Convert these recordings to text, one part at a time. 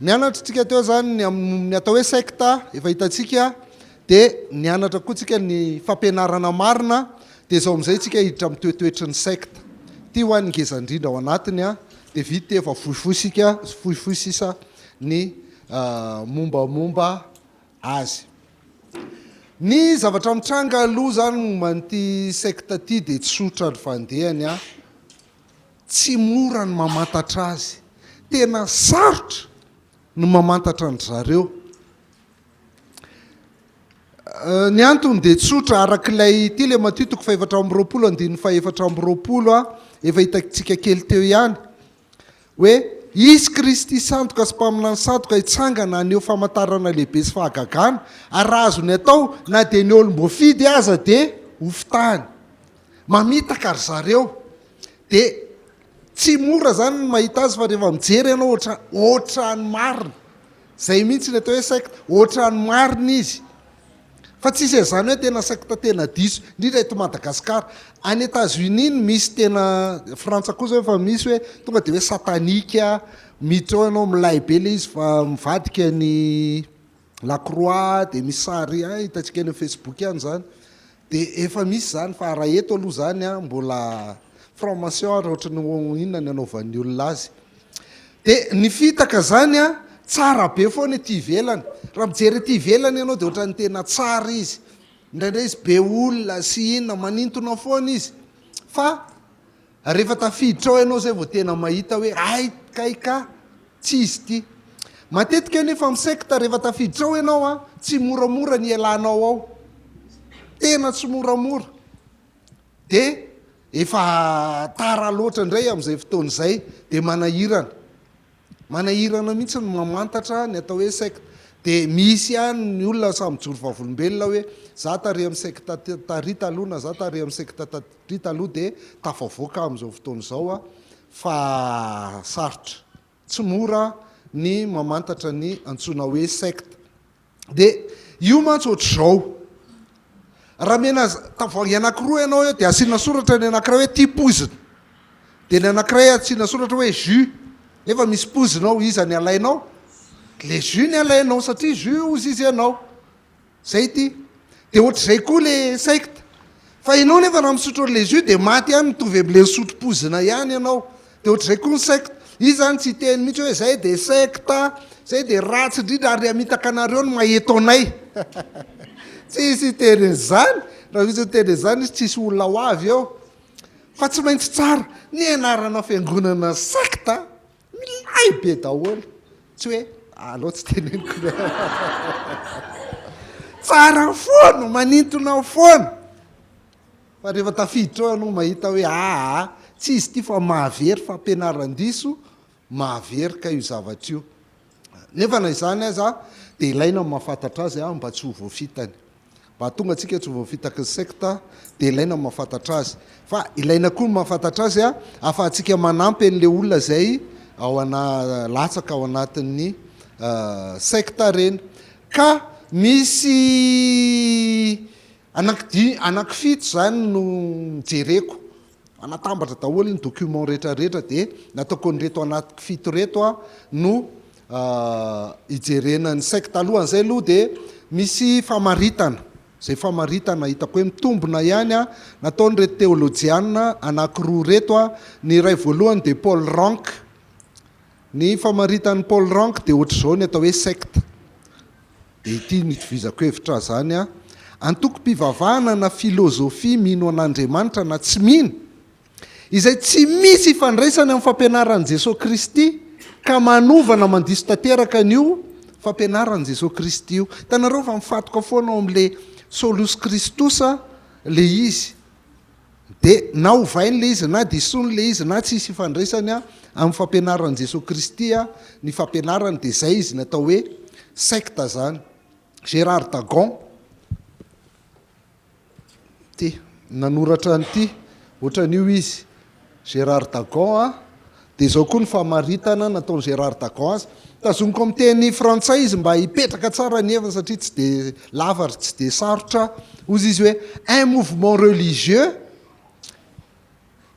nianatra tsika teo zany ny atao hoe secta efa hitantsika dia nianatra koa tsika ny fampianarana marina dia zao amin'izay tsika hiditra amin'ny toetoetry ny secta ty ho an'ny ngezandrindra ao anatiny a dia vita efa fohifohy sisa ny mombamomba azy. Ny zavatra mitranga aloha zany momba n'ity secta ty dia tsotra ny fandehany a, tsy mora ny mamantatra azy, tena sarotra ny mamantatra ny zareo. Ny antony dia tsotra arak'ilay ity le matitoko fa 720 efa hitantsika kely teo ihany hoe isy Kristy sandoka sy mpaminany sandoka hitsangana aneo famantarana lehibe sy fahagagana ary raha azony atao na dia ny olom-boafidy aza dia hofitahany. Mamitaka ry zareo dia tsy mora zany ny mahita azy fa rehefa mijery ianao ohatrany marina. Zay mihitsy ny atao hoe secte, ohatrany marina izy. Fa tsisy zany hoe tena secte tena diso, indrindra eto Madagasikara. Any États-Unis misy tena Frantsa koa zao efa misy hoe tonga dia hoe satanika, miditra ao ianao milay be le izy fa mivadika ny Lacroix dia misy sary hitantsika eny Facebook ihany zany. Dia efa misy zany fa raha eto aloha zany a mbola formation raha ohatra ny inona ny anaovan'ny olona azy. Dia ny fitaka zany a tsara be foana ety ivelany. Raha mijery ety ivelany ianao dia ohatrany tena tsara izy. Indraindray izy be olona sy inona manintona foana izy. Fa rehefa tafiditra ao ianao zay vao tena mahita hoe aika tsy izy ty. Matetika nefa amin'ny secte rehefa tafiditra ao ianao a tsy moramora ny ialanao ao. Tena tsy moramora. Dia efa tara loatra indray amin'izay fotoana izay dia manahirana mihitsy ny mamantatra ny atao hoe secte. Dia misy ihany ny olona samy mijoro vavolombelona hoe za tary amin'ny secte tary taloha na za tary amin'ny secte tary taloha dia tafavoaka amin'izao fotoana izao a fa sarotra tsy mora ny mamantatra ny antsoina hoe secte. Dia io mantsy ohatr'izao raha mena tavoahangy anankiroa ianao eo dia asiana soratra ny anankiray hoe ty pozina dia ny anankiray asiana soratra hoe jus. Efa misy pozinao iza ny alainao, le jus ny alainao satria jus ozy izy ianao. Zay ty. Dia ohatr'izay koa le secte. Fa ianao nefa raha misotro le jus dia maty ihany mitovy amin'le misotro pozina ihany ianao. Dia ohatr'izay koa ny secte. Izy zany tsy teny mihitsy hoe zay dia secte, zay dia ratsy indrindra ary hamitaka anareo ny maheto anay. Tsisy teny zany. Raha misy teny zany izy tsisy olona ho avy eo. Fa tsy maintsy tsara ny anarana fiangonana secte milay be daholo. Tsy hoe alao tsy teneniko. Tsara foana, manintona foana. Fa rehefa tafiditra ao ianao mahita hoe tsy izy ty fa mahavery fampianaran-diso, mahavery ka io zavatra io. Nefa na izany aza dia ilaina mahafantatra azy mba tsy ho voafitany. Mba tonga antsika tsy ho voafitaky ny secte dia ilaina mahafantatra azy. Fa ilaina koa ny mahafantatra azy ahafahantsika manampy an'le olona zay latsaka ao anatin'ny secte reny. Ka misy anankifito zany no mijereko. Anatambatra daholo ny document rehetrarehetra dia nataoko nyreto anankifito reto no hijerena ny secte. Alohan'izay aloha dia misy famaritana. Zay famaritana hitako hoe mitombona ihany nataon'reto théologiana anankiroa reto ny iray voalohany dia Paul Rank. Ny famaritan'ny Paul Rank dia ohatr'izao ny atao hoe secte. Dia ity nitovizako hevitra zany antoko mpivavahana na filozofia mino an'Andriamanitra na tsy mino, izay tsy misy ifandraisany amin'ny fampianaran'i Jesosy Kristy ka manovana mandiso tanteraka an'io fampianaran'i Jesosy Kristy io. Hitanareo fa mifatoka foana ao amin'le solus Christus le izy. Dia na hovainy le izy na disony le izy na tsisy ifandraisany amin'ny fampianaran'i Jesosy Kristy ny fampianarany dia zay izy natao hoe secte zany. Gérard Dagon ty nanoratra an'ity ohatran'io izy Gérard Dagon dia zao koa ny famaritana nataon'i Gérard Dagon azy. Tazomiko amin'ny teny frantsay izy mba hipetraka tsara ny heviny satria tsy dia lava ary tsy dia sarotra. Ozy izy hoe un mouvement religieux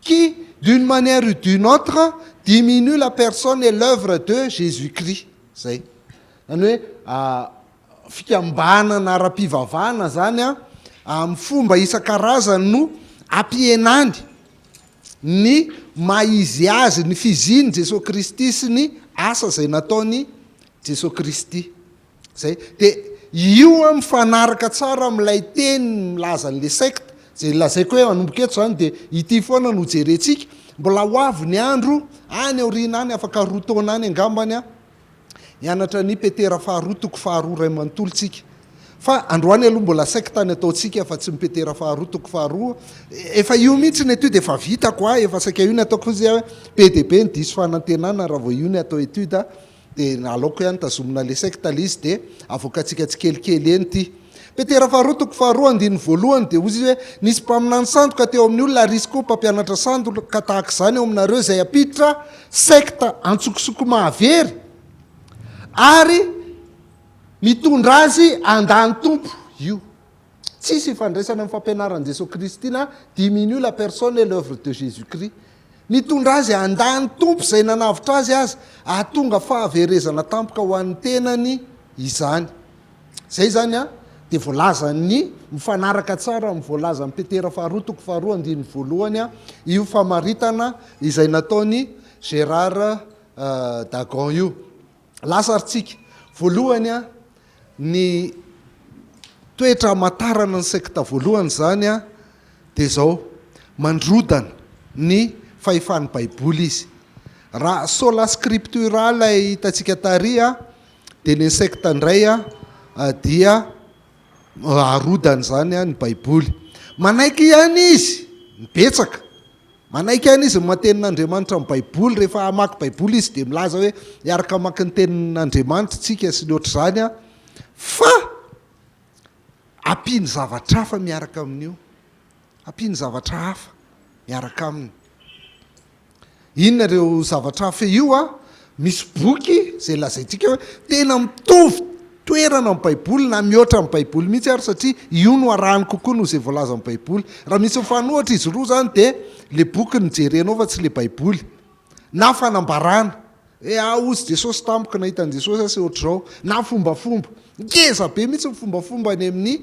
qui d'une manière ou d'une autre diminue la personne et l'œuvre de Jésus-Christ. zay zany hoe fikambanana ara-pivavahana zany amin'ny fomba isan-karazany no ampienany ny maizy azy ny fiziny Jesosy Kristy sy ny asa zay nataony Jesosy Kristy zay de io mifanaraka tsara am'ilay teny milaza n'le secte zay lazaiko hoe manomboka eto zany de ity foana no jerentsika mbola ho avy ny andro any aoriana any afaka roa taona any angambany hianatra ny petera faharoa toko faharoa ray manontolontsika fa androany aloha mbola secte any ataotsika fa tsy mipetera faharoa toko faharoa efa io mihitsy ny etude efa vitako efa saika io ny ataoko izy hoe be de be ny diso fanantenana raha vao io ny atao etude de nalaoko ihany tazomina le secte le izy de avoakatsika tsikelikely eny ty petera faharoa toko faharoa andiny voalohany de ozy hoe nisy mpaminany sandoka teo amin'ny olona risy koa mpampianatra sandoka tahaka zany eo aminareo zay apiditra secte antsokosoko mahavery ary mitondra azy andany tompo io tsisy ifandraisana amin'ny fampianaran' Jesosy Kristy na diminue la personne et l'œuvre de Jésus-Christ mitondra azy andany tompo zay nanavitra azy ahatonga fahaverezana tampoka ho an'ny tenany izany zay zany de voalazany mifanaraka tsara amin'ny voalaza amin'ny petera faharoa toko faharoa andiny voalohany io famaritana izay nataony Gérard Dagon io lasaritsika voalohany ny toetra amatarana ny secte voalohany zany de zao mandrodana ny fahefany baiboly izy raha sola scriptural hitatsika tary de ny secte ndray dia arodany zany ny baiboly manaiky ihany izy mibetsaka manaiky ihany izy matenin'Andriamanitra amin'ny baiboly rehefa amaky baiboly izy de milaza hoe iaraka amaky ny tenin'Andriamanitra tsika sy ny oatra zany fa ampiny zavatra hafa miaraka amin'io ampiny zavatra hafa miaraka aminy inona reo zavatra hafa io misy boky zay lazaitsika hoe tena mitovy toerana amin'ny baiboly na mihoatra amin'ny baiboly mihitsy ary satria io no arahany kokoa no zay voalaza amin'ny baiboly raha misy mifanohatra izy roa zany de le boky nijerenao fa tsy le baiboly na fanambarana ozy Jesosy tampoka nahitany Jesosy sy ohatr'izao na fombafomba ngeza be mihitsy mifombafomba any amin'ny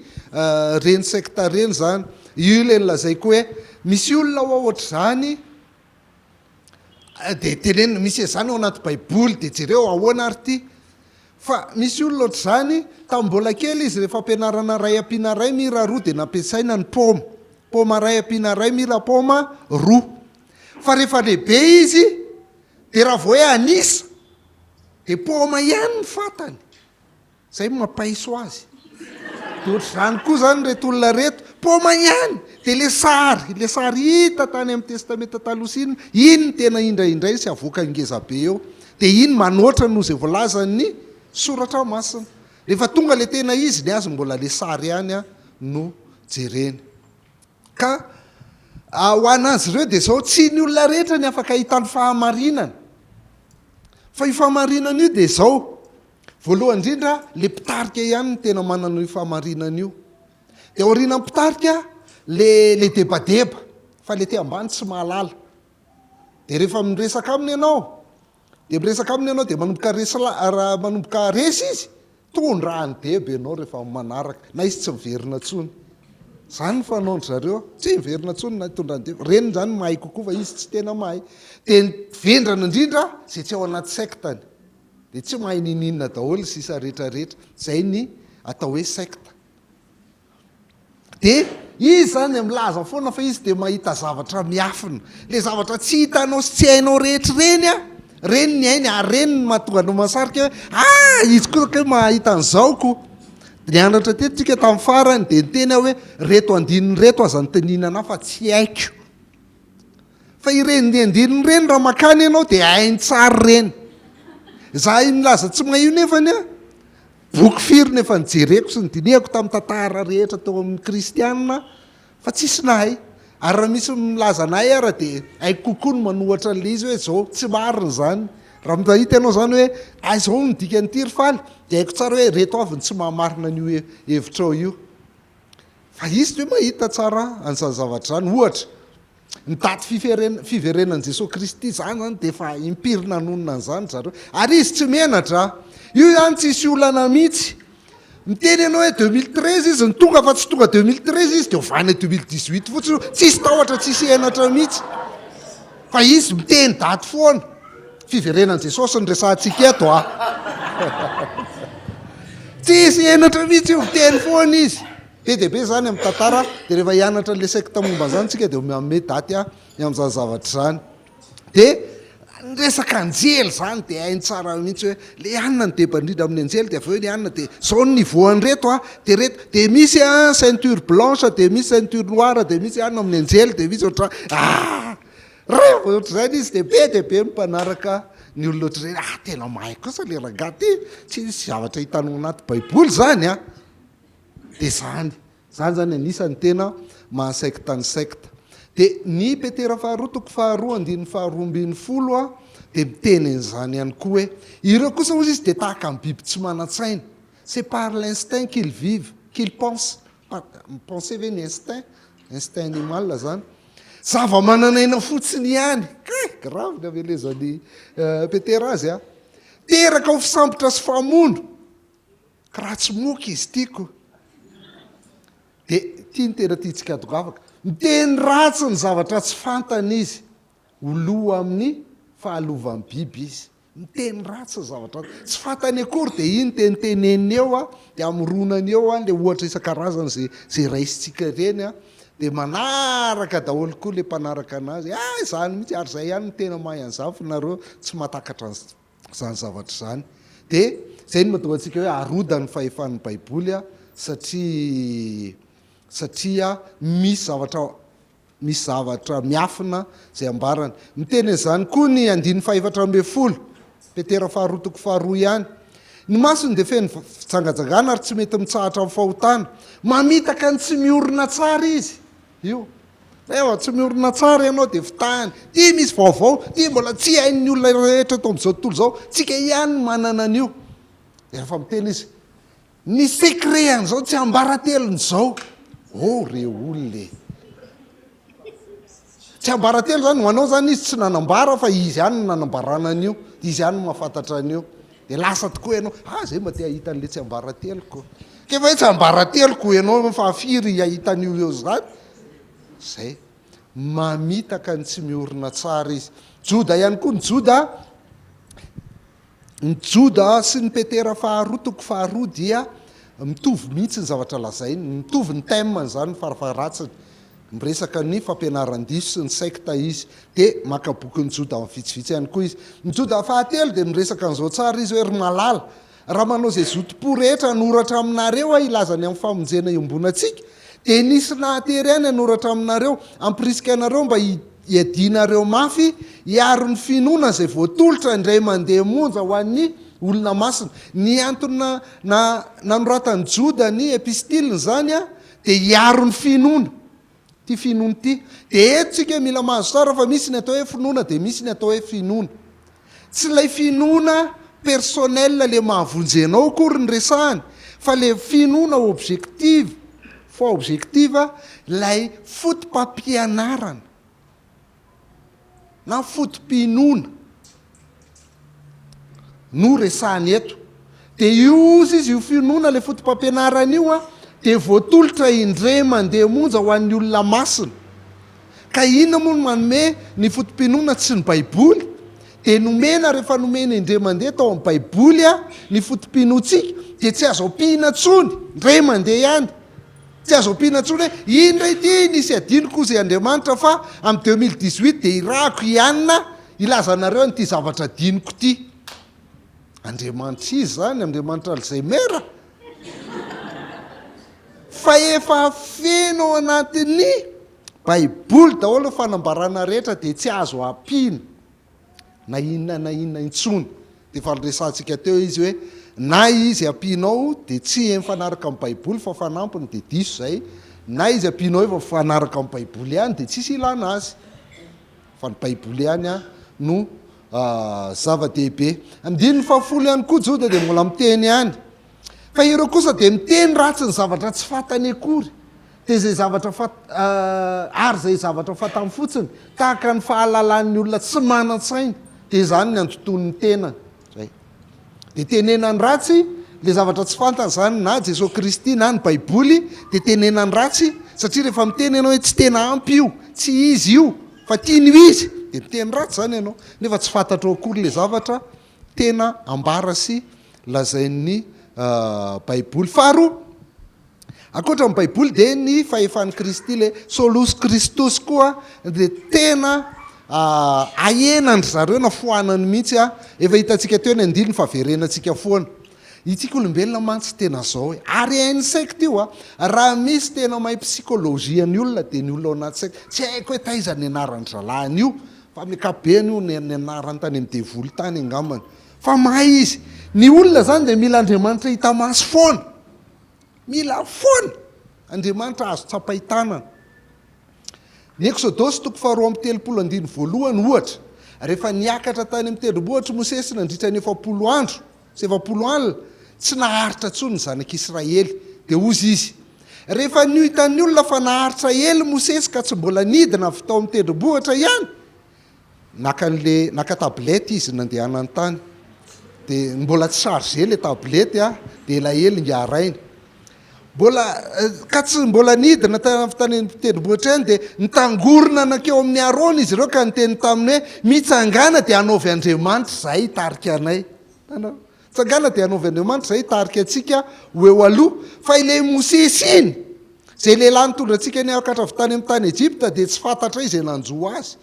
reny secte reny zany io le lazaiko hoe misy olona ao ohatra zany de tenenina misy zany ao anaty baiboly de jereo ahoana ary ty fa misy olona ohatra zany tambola kely izy rehefa ampianarana ray ampiana ray mira roa de nampiasaina ny poma ray ampiana ray mira poma roa fa rehefa lehibe izy de raha vao hoe anisa de poma ihany ny fatany zay mampaiso azy de ohatra zany koa zany reto olona reto poma ihany de le sary hita tany amin'ny testamenta talosina iny ny tena indraindray sy avoaka ngezabe eo de iny manoatra no zay voalazany soratra masina rehefa tonga le tena izy ny azy mbola le sary ihany no jereny ka ho anazy ireo de zao tsy ny olona rehetra ny afaka hitany fahamarinana fa io fahamarinana io de zao voalohany indrindra le mpitarika ihany ny tena manana io fahamarinana io de aoriana mpitarika le debadeba fa le te ambany tsy mahalala de rehefa miresaka aminy ianao de miresaka aminy ianao de manomboka resy izy tondrahany deba ianao rehefa manaraka na izy tsy miverina tsony zany ny fanaondry zareo tsy miverina tsony na tondrany deba reny zany mahay kokoa fa izy tsy tena mahay de vendrana indrindra zay tsy ao anaty sectany de tsy mahay nininona daholo sisa rehetrarehetra zay ny atao hoe secte de izy zany milaza foana fa izy de mahita zavatra miafina le zavatra tsy hitanao sy tsy hainao rehetra reny ny hainy ary reny ny mahatonga no masarika hoe izy koa ke mahita an'zaoko nianatra tetitsika tamin'ny farany de nyteny hoe reto andininy reto aza nyteninana fa tsy haiko fa ireny ny andininy reny raha makany ianao de hainy tsara reny za milaza tsy mahay io nefany boky firy nefa nijereko sy nydinihako tamin'ny tantara rehetra tao amin'ny kristianina fa tsisy nahay ary raha misy milaza nahay ara de haiko kokoa no manohatra an'le izy hoe zao tsy mariny zany raha mitahita ianao zany hoe zao nodika nytiry faly de haiko tsara hoe reto avy ny tsy mahamarina an'io hevitrao io fa izy hoe mahita tsara an'izany zavatra zany ohatra mitady fiverenan'i Jesosy Kristy zany zany de efa impirina anonona an'izany zareo ary izy tsy menatra io ihany tsisy olana mihitsy miteny ianao hoe 2013 izy ny tonga fa tsy tonga 2013 izy de ovany 2018 fotsiny tsisy tahotra tsisy enatra mihitsy fa izy miteny daty foana fiverenan'i Jesosy ny resantsika eto tsisy enatra mihitsy io miteny foana izy be de be zany amin'ny tantara de rehefa hianatra le secte momba zany tsika de manome daty amin'izany zavatra zany de resaka anjely zany de hainy tsara mihitsy hoe le anina ny debandrindra amin'ny anjely de aveo ny anina de zao ny nivoany reto de reto de misy ceinture blanche de misy ceinture noire de misy anina amin'ny anjely de misy oatra rehefa ohatr'izany izy de be mpanaraka ny olona ohatr'izay tena mahay kosa le rangaty tsy zavatra hitanao anaty baiboly zany de zany zany anisany tena mahasecte ny secte de ny Petera faharoa toko faharoa andininy faharoa ambin'ny folo de miteny an'izany ihany koa hoe ireo kosa ozy izy de tahaka amin'ny biby tsy manan-tsaina c'est par l'instinct qu'ils vivent qu'ils pensent penser ve ny instinct animal zany zava-mananaina fotsiny ihany grave ny avelezany Petera azy teraka ho fisambotra sy famono ka raha tsy moky izy tiako de tia ny tena tiatsika adogavaka miteny ratsy ny zavatra tsy fantany izy oloa amin'ny fahalovany biby izy miteny ratsy ny zavatra tsy fantany akory de iny teniteneniny eo de amironany eo le ohatra isan-karazany zay raisitsika reny de manaraka daholo koa le mpanaraka anazy zany mihitsy ary zay ihany ny tena mahay an'zafy nareo tsy matakatra zany zavatra zany de zay ny mahatonga antsika hoe arodany fahefan'ny baiboly satria misy zavatra miafina zay ambarany miteny zany koa ny andiny fahefatra ambe folo Petera faharoa toko faharoa ihany ny masony de feny fitsangajangana ary tsy mety mitsahatra amin'ny fahotana mamitaka ny tsy miorina tsara izy io rehefa tsy miorina tsara ianao de fitahany ty misy vaovao ty mbola tsy hain'ny olona rehetra eto am'izao tontolo zao tsika ihany manana an'io de rehefa miteny izy ny secret an'izao tsy ambaratelony zao re olona tsy ambaratelo zany manao zany izy tsy nanambara fa izy ihany no nanambarana an'io izy ihany no mahafantatra an'io de lasa tokoa ianao zay mba te ahita an'le tsy ambarateloko kefa hoe tsy ambarateloko ianao fa afiry ahitan'io eo zany zay mamitaka ny tsy miorina tsara izy joda ihany koa ny joda sy ny Petera faharoa toko faharoa dia mitovy mihitsy ny zavatra lazainy mitovy ny thème zany farafaratsiny miresaka ny fampianaran-diso sy ny secte izy de maka boky ny joda amin'ny vitsivitsy ihany koa izy ny joda fahatelo de miresaka an'izao tsara izy hoe ry malala raha manao zay zotom-po rehetra noratra aminareo ilazany amin'ny famonjena iombonantsika de nisy nahatery any anoratra aminareo ampirisika anareo mba hiadinareo mafy hiaro ny finoana zay voatolotra indray mandeha monja ho an'ny olona masina ny antony nanoratany joda ny epistiliny zany de hiaro ny finoana ty finoana ty de etsika mila mahazo tsara fa misy ny atao hoe finoana de misy ny atao hoe finoana tsy lay finoana personnel le mahavonjenao akory ny resahany fa le finoana objective fa objective lay fotom-pampianarana na fotom-pinoana no resahany eto de io izy io finoana le fotom-pampianarana io de voatolotra indray mandeha monja ho an'ny olona masina ka inona moa no manome ny fotom-pinoana tsy ny baiboly de nomena rehefa nomena indray mandeha tao amin'ny baiboly ny fotom-pinoatsika de tsy azo ampihana tsony ndray mandeha ihany tsy azo ampihana tsony hoe indray ty nisy adiniko zay Andriamanitra fa amin'ny 2018 de irahako ihanina ilazanareo nyty zavatra adiniko ty Andriamanitra izy zany Andriamanitra Alzheimer fa efa feno anatin'ny baiboly daholo fanambarana rehetra de tsy azo ampihana na inona intsony de falesantsika teo izy hoe na izy ampianao de tsy mifanaraka amin'ny baiboly fa fanampiny de diso zay na izy ampianao efa fanaraka amin'ny baiboly ihany de tsisy ilana azy fa ny baiboly ihany no zava-dehibe andininy fahafolo ihany koa joda de mbola miteny ihany fa ireo kosa de miteny ratsy ny zavatra tsy fantany akory dia zay zavatra ary zay zavatra fatany fotsiny tahaka ny fahalalan'ny olona tsy manan-tsaina dia zany ny antoton'ny tenany zay dia tenenany ratsy le zavatra tsy fantany zany na Jesosy Kristy na ny baiboly dia tenenany ratsy satria rehefa miteny ianao hoe tsy tena ampy io tsy izy io fa tianyo izy dia miteny ratsy zany ianao nefa tsy fantatra akory le zavatra tena ambara sy lazain'ny baiboly. Faharoa, ankoatra ny baiboly dia ny fahefan'ny Kristy le solus Christus koa dia tena ahenandry zareo na foanany mihitsy efa hitantsika teo ny andiliny fa verenantsika foana itsika olombelona mantsy tena zao hoe ary hain'ny sekta io raha misy tena mahay psikolojia ny olona dia ny olona ao anaty sekta tsy haiko hoe taiza ny anarany zalahany io fa mikabeny io ny anarany tany amin'ny devoly tany angambany fa mahay izy ny olona zany dia mila Andriamanitra hita maso foana mila foana Andriamanitra azo tsapaitanana. Ny Exodosy 2:3 ohatra rehefa niakatra tany amin'ny tendrombohitra Mosesy nandritra ny 40 andro sy 70 alina tsy naharitra tsony ny zanak'Israely dia ozy izy rehefa nihitan'ny olona fa naharitra ely Mosesy ka tsy mbola nidina avy tao amin'ny tendrombohitra ihany naka tablety izy nandehanany tany dia mbola tsy charge le tablety dia elaely ngarainy ka tsy mbola nidina tany tendrombohitra ihany dia nitangorona nakeo amin'ny Arona izy ireo ka niteny taminy hoe mitsangana dia anaovy Andriamanitra zay tarika anay tsangana dia anaovy Andriamanitra zay tarika atsika ho eo aloha fa ilay Mosesy iny zay lehilahy nitondra antsika ny akatra avy tany amin'ny tany Ejipta dia tsy fantatra izy nanjo azy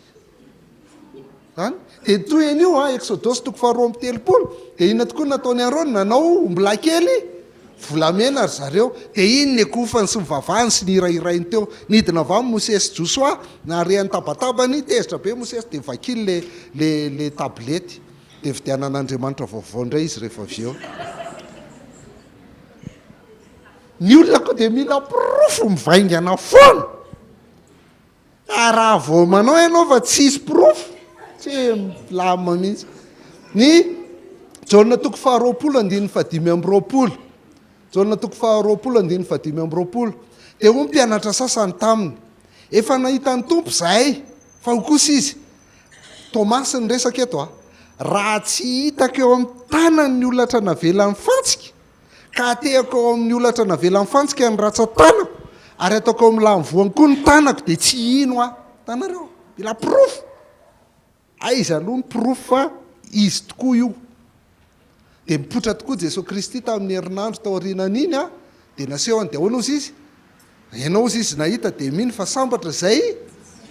zany dia toy io Exodosy 2:3 dia ina tokoa nataony Arona nanao ombilakely volamena ry zareo dia iny ny akofany sy mivavahany sy nirairainy teo nidina avy amin'ny Mosesy Josoa narehan'ny tabatabany tezitra be Mosesy dia vakily le tablety dia vidianan'Andriamanitra vaovao indray izy rehefa avy eo ny olona koa dia mila profo mivaingana foana raha vao manao ianao fa tsisy profo tsy lama mihitsy. Ny Jaona 2:2 Jaona 2:2 dia ho mpianatra sasany taminy efa nahitany tompo zahay fa ho kosa izy Tomasy ny resaka eto raha tsy hitako eo amin'ny tanany ny olatra navelan'ny fantsika ka atehako eo amin'ny olatra navelan'ny fantsika ny ratsan-tanako ary ataoko eo amin'ny lamvoany koa ny tanako dia tsy ino tanareo mila profo aiza aloha ny profo fa izy tokoa io dia mipotra tokoa Jesosy Kristy tamin'ny herinandro tao aorianan'iny dia nasehony dia ahoana ozy izy ianao ozy izy nahita dia mino fa sambatra zay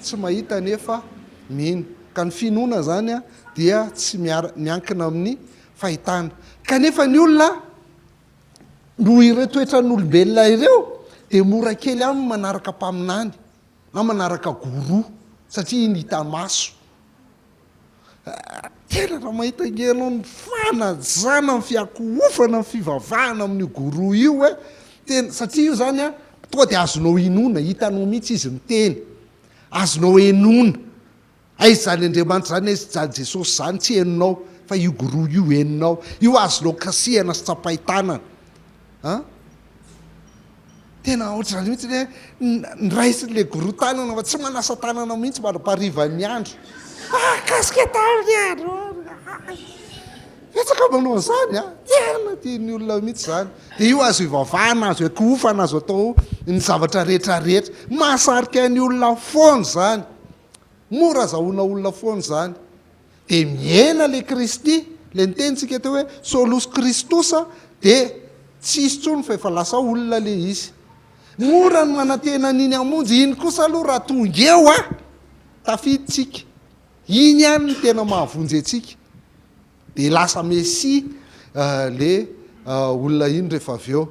tsy mahita nefa mino ka ny finoana zany dia tsy miankina amin'ny fahitana kanefa ny olona no ireo toetran'olombelona ireo dia mora kely aminy manaraka mpaminany na manaraka goroa satria iny hita maso tena raha mahita ngenao ny fanajana ny fiakoofana ny fivavahana amin'ny goroa io tena satria io zany tonga dia azonao inona hitanao mihitsy izy miteny azonao enona aizy zany Andriamanitra zany zany Jesosy zany tsy heninao fa io goroa io heninao io azonao kasihana sy tsapaitanana tena ohatrany mihitsy hoe nyraisin'le goroa tanana fa tsy manasa tanana mihitsy manaparivan'ny andro kasika tamin'ny andro etsaka manao an'izany tena tiany olona mihitsy zany dia io azo ivavahana azo akofana azo atao ny zavatra rehetrarehetra mahasarika ny olona foana zany mora azahoana olona foana zany dia miaina le Kristy le nitenitsika teo hoe solus Christus dia tsisy tsony fa efa lasa olona le izy mora ny manantena n'iny amonjy iny kosa aloha raha tonga eo tafiditsika iny ihany ny tena mahavonjy atsika dia lasa Mesia le olona iny rehefa avy eo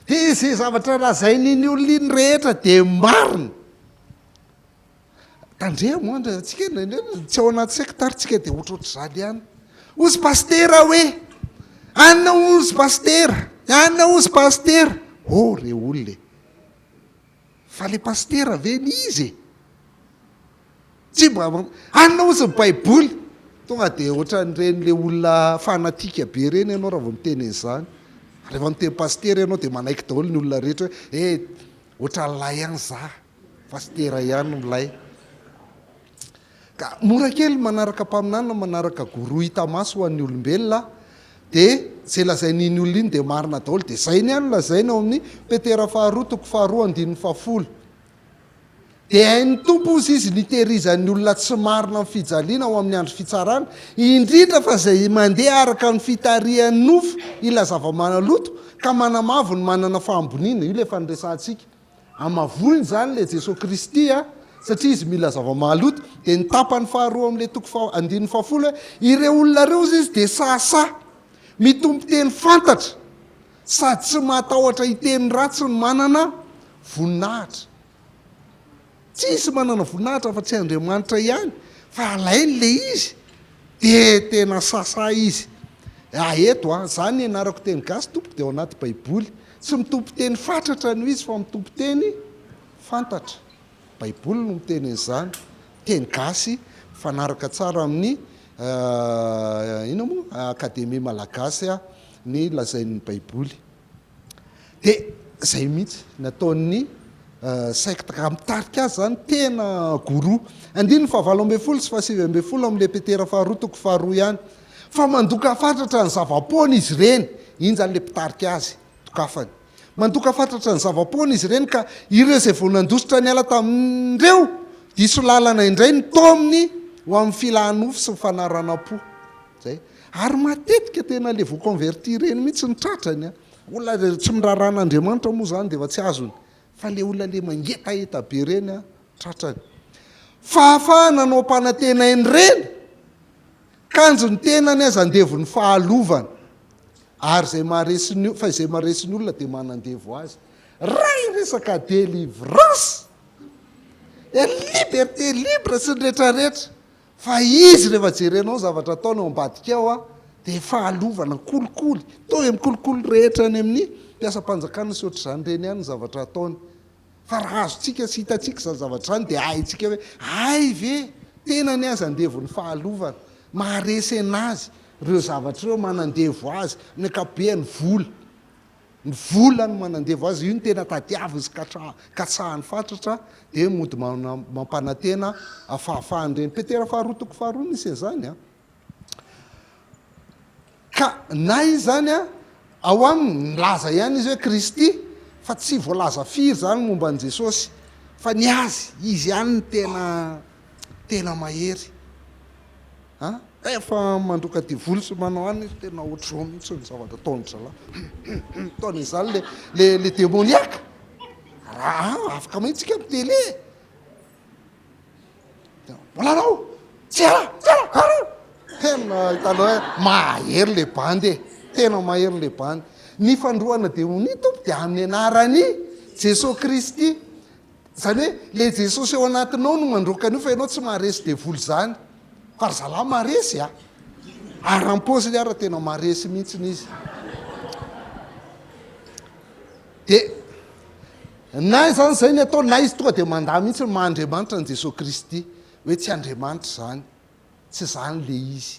dia izay zavatra rahazain'iny olona iny rehetra dia marina tandrea moandra atsika tsy ao anaty sektarytsika dia ohatroatra zany ihany ozy pastera hoe anina ozy pastera anina ozy pastera re olona fa le pastera ve ny izy tsy mba anina ozy ny baiboly tonga dia ohatran'ireny le olona fanatika be reny ianao raha vao miteny an'izany rehefa miteny pastera ianao dia manaiky daholo ny olona rehetra hoe oatra lay any za fa sy tera ihany milay ka mora kely manaraka mpaminana manaraka goro hita maso ho an'ny olombelona de zay lazain'iny olona iny de marina daholo de zay ny any lazaina ao amin'ny petera faharoa toko faharoa andininy fafolo de hain'ny tompo izy izy nitehirizan'ny olona tsy marina amin'ny fijaliana ao amin'ny andro fitsarana indrindra fa zay mandeha araka ny fitarihan'ny nofo ila zava-manaloto ka manamavo ny manana fahambonina io le fanresantsika amavony zany le Jesosy Kristy a satria izy mila zava-mahaloto de ny tapany faharoa amin'le toko andininy fafolo hoe ireo olona reo izy de sasa mitompo teny fantatra sady tsy matahotra hiteny ratsy ny manana voninahitra tsy isy manana voninahitra fa tsy Andriamanitra ihany fa alainy le izy de tena sasa izy eto zany anarako teny gasy tompo de ao anaty baiboly tsy mitompo teny fatratra no izy fa mitompo teny fantatra baiboly no miteny an'izany teny gasy fanaraka tsara amin'ny ino moa akademia malagasy ny lazain'ny baiboly de zay mihitsy nataon'ny secte ka mitarika azy zany tena goro andiny fahavalo ambe folo sy fahasivy ambe folo am'le petera faharoa toko faharoa ihany fa mandoka fatratra ny zava-pony izy reny iny zany le mpitarika azy tokafany mandoka fatratra ny zava-pony izy reny ka ireo zay vao nandositra ny ala tamindreo diso lalana indray ny tominy ho amin'ny filanofo sy nyfanarana-po zay ary matetika tena le voconvertir reny mihitsy ny tratrany olona tsy miraran'Andriamanitra moa zany de efa tsy azony fa le olona le mangetaeta be reny tratrany fahafahana nao mpanantenainy reny kanjo ny tenany aza andevo ny fahalovana ary zay maharesiny fa izay maharesiny olona de manandevo azy ray resaka délivrance e liberté libre sy ny rehetrarehetra fa izy rehefa jerenao zavatra ataony ao ambadika ao de fahalovana kolikoly to mikolikoly rehetra any amin'ny mpiasa-panjakana sy oatra zany reny ihany ny zavatra ataony fa raha azotsika sy hitatsika zany zavatra zany de haitsika hoe ay ve tena ny azy andevo ny fahalovana maharesy anazy reo zavatra reo manandevo azy ny akabeany ny vola ny manandevo azy io ny tena tadiavo izy katsahany fatratra de mody mampanantena afahafahany reny petera faharoa toko faharoa nisy zany ka na izy zany ao aminy laza ihany izy hoe Kristy fa tsy voalaza firy zany momba an' Jesosy fa ny azy izy ihany ny tena mahery efa mandroka divoly sy manao any izy tena ohatr'izao mihitsy ny zavatra ataony zala taony izany le démoniaka raha afaka mahitsika amin'ny télé volanao tsara tena hitanao hoe mahery le bandy tena mahery le bandy ny fandroana démonia tompo de amin'ny anarany Jesosy Kristy zany hoe le Jesosy eo anatinao no mandroka an'io fa ianao tsy maharesy devoly zany fa ry zalahy maharesy ary rampôsiny raha tena maharesy mihitsiny izy de na zany zay ny atao na izy tonga de mandà mihitsy ny maha-Andriamanitra ny Jesosy Kristy hoe tsy Andriamanitra zany tsy zany le izy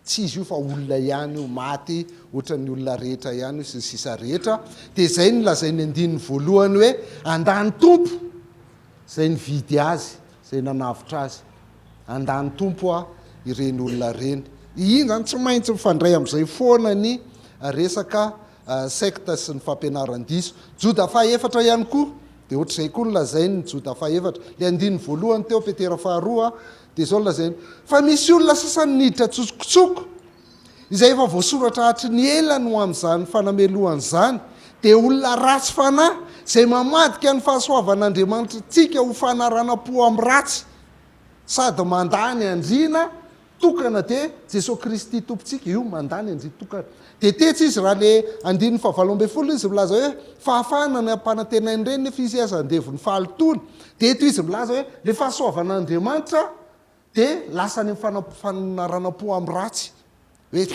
tsy izy io fa olona ihany io maty ohatran'ny olona rehetra ihany io sy ny sisa rehetra de zay ny lazainy andininy voalohany hoe andany tompo zay ny vidy azy zay nanavitra azy andany tompo ireny olona reny iny zany tsy maintsy mifandray am'izay foana ny resaka secte sy ny fampianaran-diso joda fahaefatra ihany koa de ohatr'izay koa ny lazainy ny joda fahaefatra le andininy voalohany teo petera faharoa de zao lazainy fa misy olona sasany niditra tsotsokotsoko izay efa voasoratra hatry ny elany ho am'izany fanamelohany zany de olona ratsy fanahy zay mamadika ny fahasoavan'Andriamanitra tsika ho fanarana-po amin'ny ratsy sady mandany andrina tokana de Jesosy Kristy tompontsika io mandany andrina tokana de tetsy izy raha le andininy fahavalo ambe folo izy milaza hoe fahafahana ny ampanantenainy reny nefa izy aza andevo ny fahalotony de eto izy milaza hoe le fahasoavan'Andriamanitra de lasa ny fanarana-po amin'ny ratsy hoe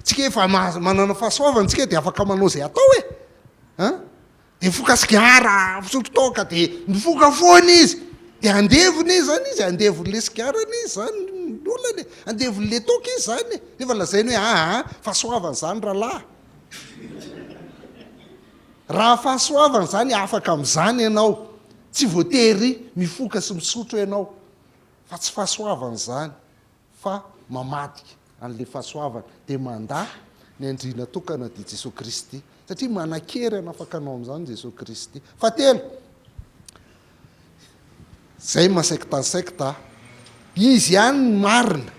tsika efa manana fahasoavana tsika de afaka manao zay atao de foka sigara fisotrotoka de mifoka foana izy de andevony izy zany izy andevon'le sigarany izy zany olona andevon'le toka izy zany nefa lazainy hoe fahasoavana zany rahalahy raha fahasoavana zany afaka amin'izany ianao tsy voatery mifoka sy misotro ianao fa tsy fahasoavana zany fa mamadika an'le fahasoavana dia manda ny andrina tokana dia Jesosy Kristy satria manan-kery anafaka anao amin'izany Jesosy Kristy. Fahatelo, zay masektasekta izy ihany ny marina,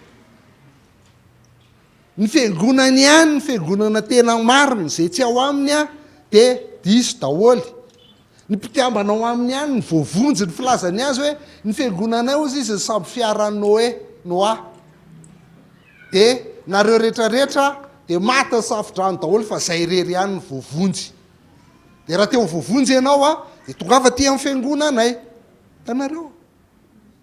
ny fiangonany ihany ny fiangonana tena marina, zay tsy ao aminy a dia diso daholy. Ny mpitiambana ao aminy ihany ny voavonjy ny filazany azy hoe ny fiangonana ozy izy samy fiaran'ny Noa dia nareo rehetrarehetra dia mata safodrano daholo fa zay rery ihany ny voavonjy. Dia raha teo voavonjy ianao a dia tongafa ty amin'ny fiangonanay. Tanareo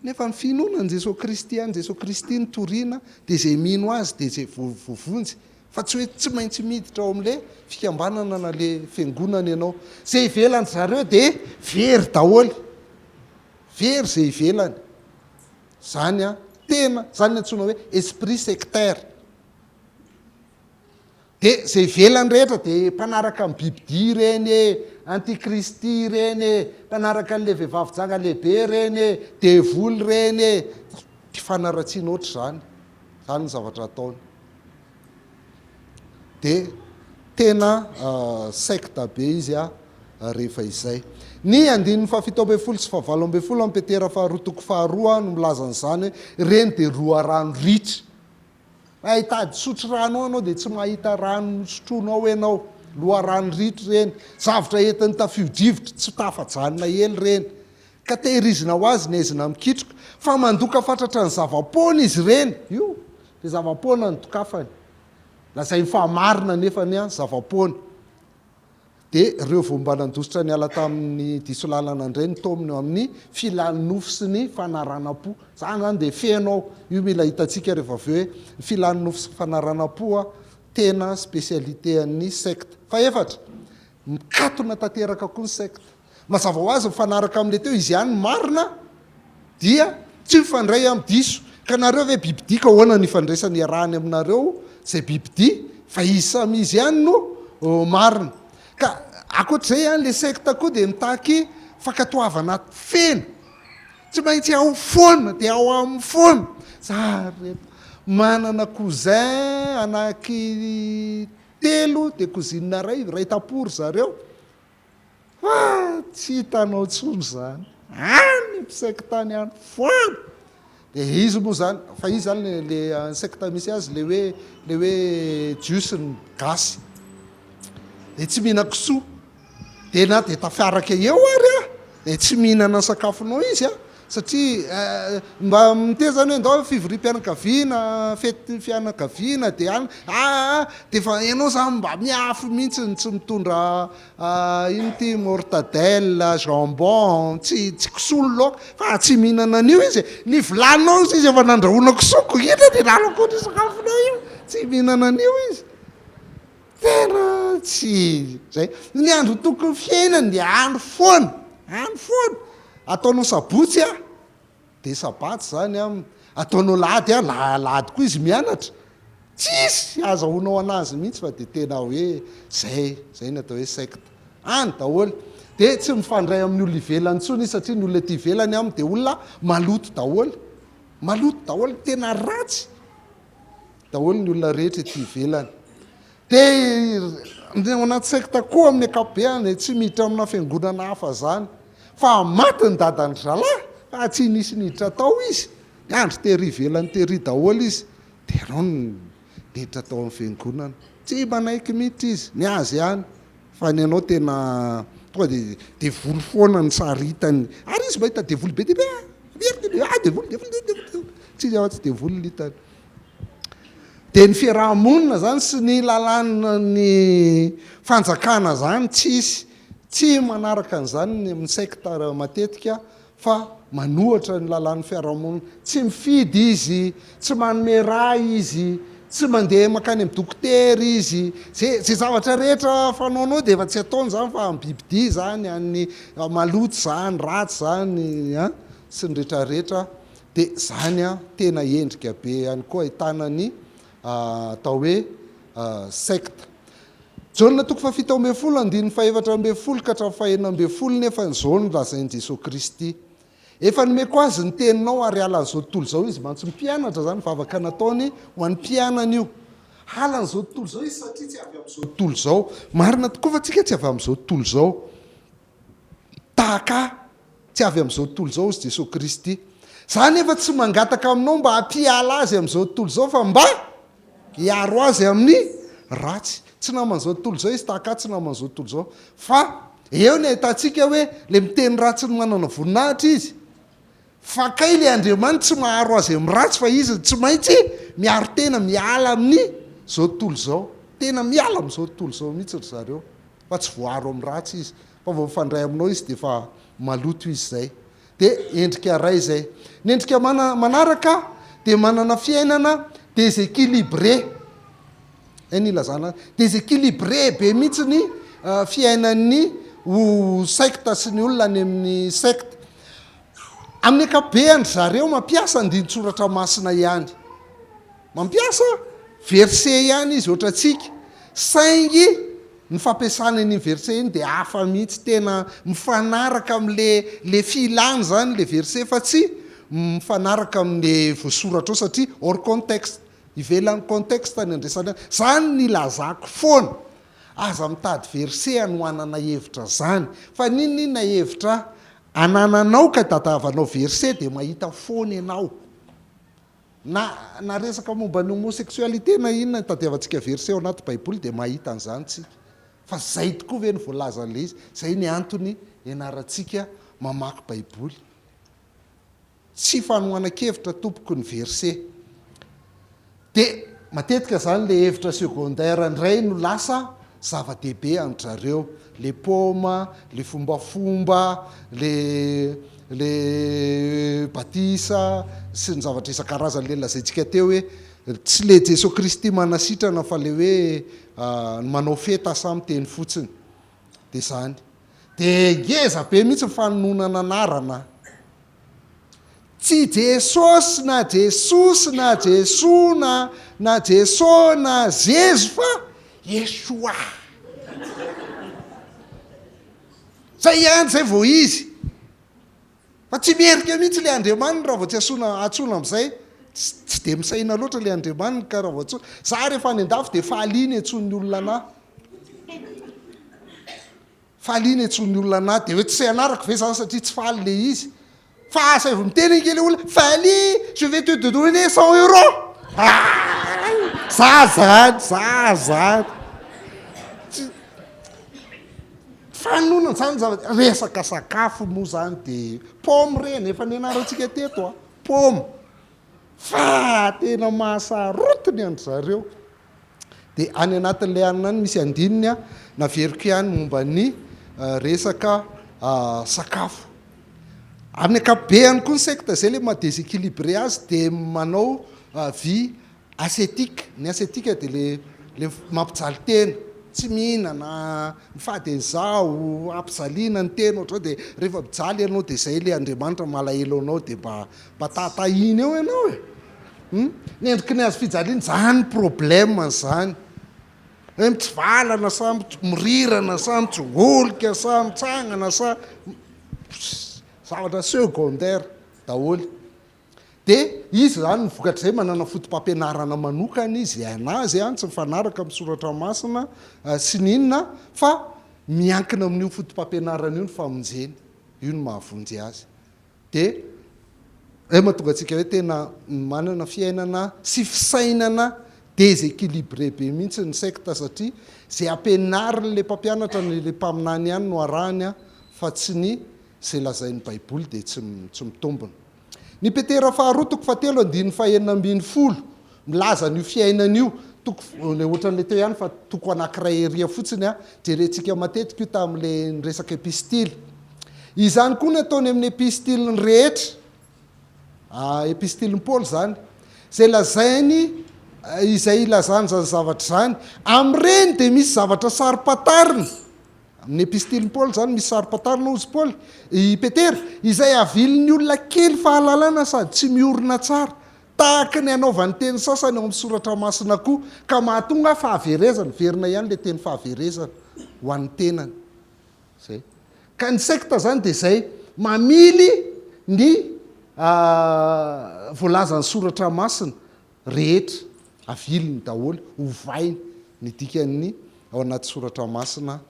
nefa ny finoana ny Jesosy Kristy any Jesosy Kristy ny toriana dia zay mino azy dia zay voavonjy, fa tsy hoe tsy maintsy miditra ao amin'le fikambanana na le fiangonana ianao. Zay ivelany zareo dia very daholy, very zay ivelany. Zany a tena zany antsoina hoe esprit sectaire. Dia zay ivelany rehetra dia mpanaraka amin'ny bibidi reny, antikristy reny, mpanaraka an'le vehivavy janga lehibe reny, devoly reny, ty fanaratsiana oatra zany. Zany ny zavatra ataony. Dia tena secte be izy a rehefa izay. Ny 17 sy 17 amin'ny Petera 2:2 no milazan'izany hoe reny dia roa rano ritra. Ahitady sotro rano anao dia tsy mahita rano sotroinao ianao. Loha rano ritra reny, zavatra entiny tafio-drivotra tsy tafajanona ely reny. Ka tehirizina ho azy naizina mikitroka fa mandoka fatratra ny zava-pona izy reny. Io dia zava-pona ny dokafany. Lazay mifahamarina nefa ny a zava-pona. Dia ireo vao mba nandositra ny ala tamin'ny diso lalana indray ny tomony amin'ny filany nofo sy ny fanaranam-po. Zany zany dia fenao, io mila hitantsika rehefa avy hoe ny filany nofo sy fanaranam-po a tena spécialité an'ny secte. Faefatra, mikatona tanteraka koa ny secte. Mazava ho azy mifanaraka amin'le teo izy ihany marina dia tsy mifandray amin'ny diso. Ka nareo ve bibidi ka hoana ny ifandraisany iarahany aminareo zay bibidi fa izy samy izy ihany no marina. Ka akoatr'izay ihany le secte koa dia mitaky fakatoavana feno. Tsy maintsy ao foana dia ao amin'ny foana. Zareo manana cousin anaky 3 dia cousinina ray tapory zareo. Tsy hitanao tsony zany. Any sectany any foana. Dia izy moa zany, fa izy zany le secte misy azy le hoe jiosy ny gasy. Dia tsy mihina kisoa. Dia na dia tafiaraka eo ary a. Dia tsy mihinana sakafonao izy a. Satria mba mitezany hoe ndao fivorim-pianakaviana, fety fianakaviana dia any dia fa ianao zany mba miafo mihitsy tsy mitondra ino ty mortadelle, jambon, tsy kisolo laoka fa tsy mihinana an'io izy. Ny vilaninao izy efa nandrahoana kisoko hita dia lalako ny sakafonao io. Tsy mihinana an'io izy. Tena tsy zay. Ny andro tokony fiainany dia andro foana. Andro foana. Ataonao sabotsy a dia sabatsy zany a. Ataonao lahady a lahady koa izy mianatra. Tsisy azahoanao anazy mihitsy fa dia tena hoe zay ny atao hoe secte. Any daholo. Dia tsy mifandray amin'ny olona ivelany intsony izy satria ny olona ety ivelany aminy dia olona maloto daholo. Maloto daholo, tena ratsy daholo ny olona rehetra ety ivelany. Dia ao anaty secte koa amin'ny ankapobeny tsy miditra amina fiangonana hafa zany. Fa maty ny dadany zalahy fa tsy nisy niditra tao izy. Ny andro tery ivelany tery daholo izy dia rao ny niditra tao amin'ny fiangonana. Tsy manaiky mihitsy izy, ny azy ihany. Fa ny anao tena tonga dia devoly foana ny saritany. Ary izy mahita devoly be dia devoly. Tsy afa-tsy devoly ny hitany. Dia ny fiarahamonina zany sy ny lalàna ny fanjakana zany tsy manaraka an'izany amin'ny secte matetika fa manohatra ny lalàn'ny fiarahamonina. Tsy mifidy izy, tsy manome raha izy, tsy mandeha makany amin'ny dokotera izy. Zay zavatra rehetra fanaonao dia efa tsy ataony zany fa amin'ny bibidi zany, any maloto zany, ratsy zany sy ny rehetrarehetra. Dia zany a tena endrika be ihany koa ahitana ny atao hoe secte. jaona toko fa 7 andiny 4 ka hatramin'ny 6 nefa nyzao no lazain'i Jesosy Kristy. Efa nomeko azy ny teninao ary alan'izao tontolo zao izy mantsy mpianatra zany vavaka nataony ho an'ny mpianana io. Alan'izao tontolo zao izy satria tsy avy amin'izao tontolo zao. Marina tokoa fa tsika tsy avy amin'izao tontolo zao. Tahaka tsy avy amin'izao tontolo zao izy Jesosy Kristy. Zany efa tsy mangataka aminao mba hampiala azy amin'izao tontolo zao fa mba hiaro azy amin'ny ratsy. Tsy naman'izao tontolo zao izy tahaka tsy naman'izao tontolo zao. Fa eo ny ahitantsika hoe le miteny ratsy ny manana voninahitra izy. Fa kay le Andriamanitra tsy maharo azy amin'ny ratsy fa izy tsy maintsy miaro tena miala amin'ny zao tontolo zao. Tena miala amin'izao tontolo zao mihitsy ry zareo. Fa tsy voaro amin'ny ratsy izy. Fa vao mifandray aminao izy dia fa maloto izy zay. Dia endrika ray zay. Ny endrika manaraka dia manana fiainana déséquilibré. Ny ilazana déséquilibré be mihitsy ny fiainan'ny secte sy ny olona any amin'ny secte. Amin'ny ankapobeny zareo mampiasa andin-tsoratra masina ihany. Mampiasa verset ihany izy ohatra tsika. Saingy ny fampiasana ny verset iny dia hafa mihitsy tena mifanaraka amin'le filany zany le verset fa tsy mifanaraka amin'le voasoratra ao satria hors contexte. Ivelan'ny contexte ny andresana. Zany ny lazako foana. Aza mitady verset anohanana hevitra zany. Fa ninona hevitra anananao ka tatavanao verset dia mahita foana ianao. Na resaka momba ny homosexualité na inona tadiavantsika verset ao anaty baiboly dia mahita an'izany tsika. Fa zay tokoa ve ny voalazan'le izy. Zay ny antony ianarantsika mamaky baiboly. Tsy fanohanan-kevitra tompoko ny verset. Dia matetika zany le hevitra secondaire ndray no lasa zava-dehibe amin'zareo. Le paoma, le fombafomba, le batisa sy ny zavatra isan-karazany le lazaintsika teo hoe tsy le Jesosy Kristy manasitrana fa le hoe manao feta samy teny fotsiny. Dia zany. Dia ngeza be mihitsy fanonona anarana. Tsy Jesosy na Jesosy na Jesona na Jesosy na Jezo fa Yesoa. Zay ihany zay vao izy. Fa tsy merika mihitsy le Andriamanitra raha vao tsy atsoina amin'izay. Tsy dia misaina loatra le Andriamanitra ka raha vao atsoina. Za rehefa any an-dafy dia fahaliany antson'ny olona anahy. Fahaliany antson'ny olona anahy dia hoe tsy anarako ve zany satria tsy faly le izy. Fa asa vao miteny kely olona faly, je vais te donner 100 €. Zany. Fanonana zany zavatra resaka sakafo moa zany dia paoma reny efa nianarantsika teto paoma. Fa tena mahasarotiny andry zareo. Dia any anatin'ilay anina any misy andininy naveriko ihany momba ny resaka sakafo. Amin'ny ankapobeny koa ny secte zay le maha-déséquilibré azy dia manao vie ascétique. Ny ascétique dia le mampijaly tena. Tsy mihinana, mifady an'izao, ampijaliana ny tena ohatran dia rehefa mijaly ianao dia izay le Andriamanitra malahelo anao dia mba tatahina eo ianao e. Ny endriky ny azo fijaliana zany problème zany. Hoe mitsivalana sa mirirana sa mitsongolika sa mitsangana sa zavatra secondaire daholo. Dia izy zany ny vokatrizay manana fotom-pampianarana manokana izy anazy ihany tsy mifanaraka amin'ny soratra masina sy ninona fa miankina amin'io fotom-pampianarana io ny famonjeny. Io no mahavonjy azy. Dia mahatonga antsika hoe tena manana fiainana sy fisainana déséquilibré be mihitsy ny secte satria zay ampianarin'le mpampianatra le mpaminany ihany no arahany fa tsy ny zay lazain'ny baiboly dia tsy mitombona. Ny Petera 2:7-10 milaza n'io fiainan'io le ohatran'le teo ihany fa toko anankiray eria fotsiny jerentsika matetika io tamin'le resaka epistily. Izany koa ny ataony amin'ny epistiliny rehetra. Epistiliny Paoly zany. Zay lazainy izay ilazany zany zavatra zany. Amin'ireny dia misy zavatra sarim-patarina. Amin'ny epistiliny Paoly zany misy sarim-patarina ozy Paoly. I Petera izay avilin'ny olona kely fahalalana sady tsy miorina tsara. tahaka ny anaovany teny sasany ao amin'ny soratra masina koa ka mahatonga fahaverezana verina ihany le teny fahaverezana ho an'ny tenany zay ka ny secte zany dia zay mamily ny voalazany soratra masina rehetra aviliny daholo hovainy ny dikany ao anaty soratra masina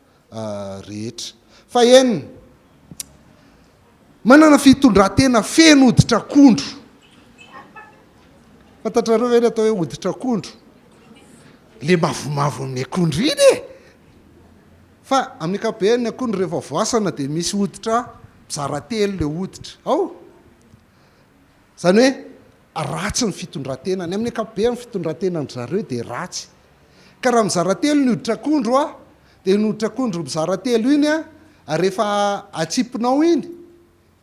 rehetra fa enina manana fitondran-tena feno hoditra akondro fantatrareo ve ny atao hoe hoditra akondro le mavomavo amin'ny akondro iny e fa amin'ny ankapobeny ny akondro rehefa voasana dia misy hoditra mizara telo le hoditra ao zany hoe ratsy ny fitondran-tena ny amin'ny ankapobeny ny fitondran-tenany zareo dia ratsy ka raha mizara telo ny hoditra akondro a dia ny hoditra akondro mizara telo iny a rehefa atsipinao iny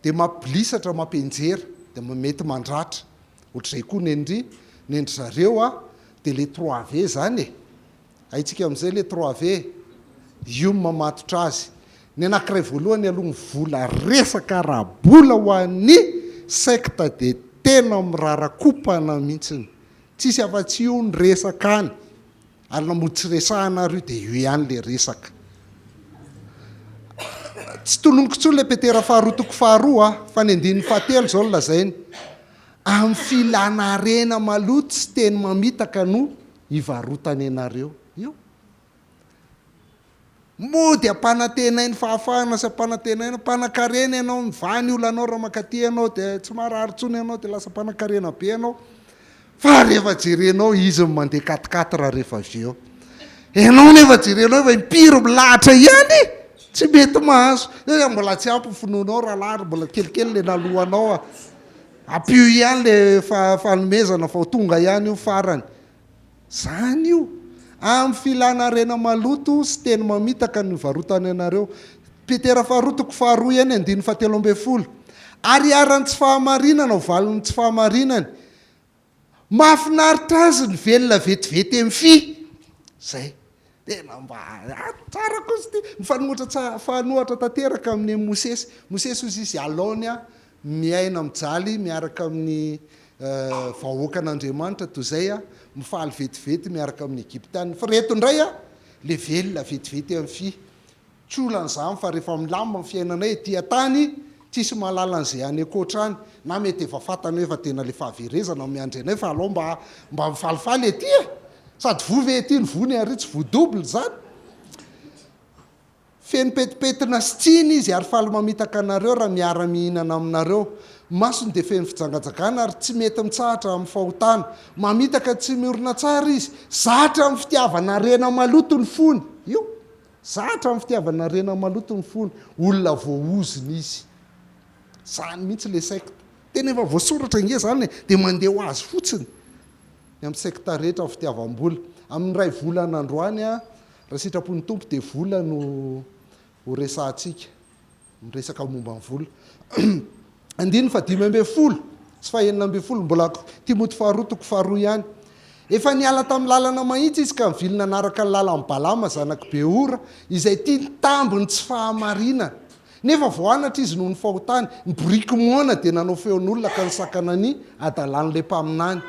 dia mampilisatra mampienjera dia mety mandratra ohatr'izay koa nendry zareo a dia le 3V zany e haitsika amin'izay le 3V io mamatotra azy ny anankiray voalohany aloha ny vola resaka rabola ho an'ny secte dia tena mirarakopana mihitsiny tsisy afa-tsy io ny resaka any ary namody tsy resahanareo dia io ihany le resaka tsy tononoko tsony le petera faharotoko faharoa fa ny andininy fahatelo zao lazainy amin'ny filanarena maloto sy teny mamitaka no hivarotany anareo io mody ampanantenainy fahafahana sy ampanantenaina mpanan-karena ianao mivany olanao raha makaty ianao dia tsy marary tsony ianao dia lasa mpanan-karena be ianao fa rehefa jerenao izy mandeha katikatra rehefa avy eo ianao nefa jerenao efa impiro milahatra ihany tsy mety mahazo mbola tsy ampy finoanao raha lahatra mbola kelikely le nalohanao ampio ihany le fanomezana fa ho tonga ihany io farany zany io amin'ny filanarena maloto sy teny mamitaka ny varotany anareo petera faharotoko faharoa ihany andiny fahatelo amby folo ary arany tsy fahamarinana ho valony tsy fahamarinany mahafinaritra azy ny velona vetivety amin'ny fi zay tena mba tsara kozy ty fanohatra tanteraka amin'ny Mosesy ozy izy alaony a miaina mijaly miaraka amin'ny vahoaka an'Andriamanitra toy zay a mifaly vetivety miaraka amin'ny Egyptianina fa reto indray a le velona vetivety amin'ny fi tsy olan'izany fa rehefa milamina ny fiainanay etỳ tany tsisy mahalala an'izay any akoatrany na mety efa fantany hoe efa tena le fahaverezana miandry anay fa alao mba mifalifaly etỳ e sady vovy ety ny vony ary tsy voadobly zany feny petipetina sy tsiny izy ary faly mamitaka anareo raha miara-mihinana aminareo masony dia feny fijangajagana ary tsy mety mitsahatra amin'ny fahotana mamitaka tsy miorina tsara izy zatra amin'ny fitiavana rena maloto ny fony io zatra amin'ny fitiavana rena maloto ny fony olona voaoziny izy zany mihitsy le secte tena efa voasoratra inge zany dia mandeha ho azy fotsiny ny amin'ny secte rehetra amin'ny fitiavam-bola amin'ny ray volana androany a raha sitrapon'ny tompo dia vola no ho resantsika miresaka momba ny vola andiny fa 5 sy fa 9 mbola Timoty faharotoko faharoa ihany efa niala tamin'ny lalana mahitsy izy ka mivilina anaraka ny lalan'ny Balama zanaky Beora izay tia nitambony tsy fahamarinana nefa voanatra izy noho ny fahotany ny boriky moana dia nanao feon'olona ka nisakana ny adalan'le mpaminany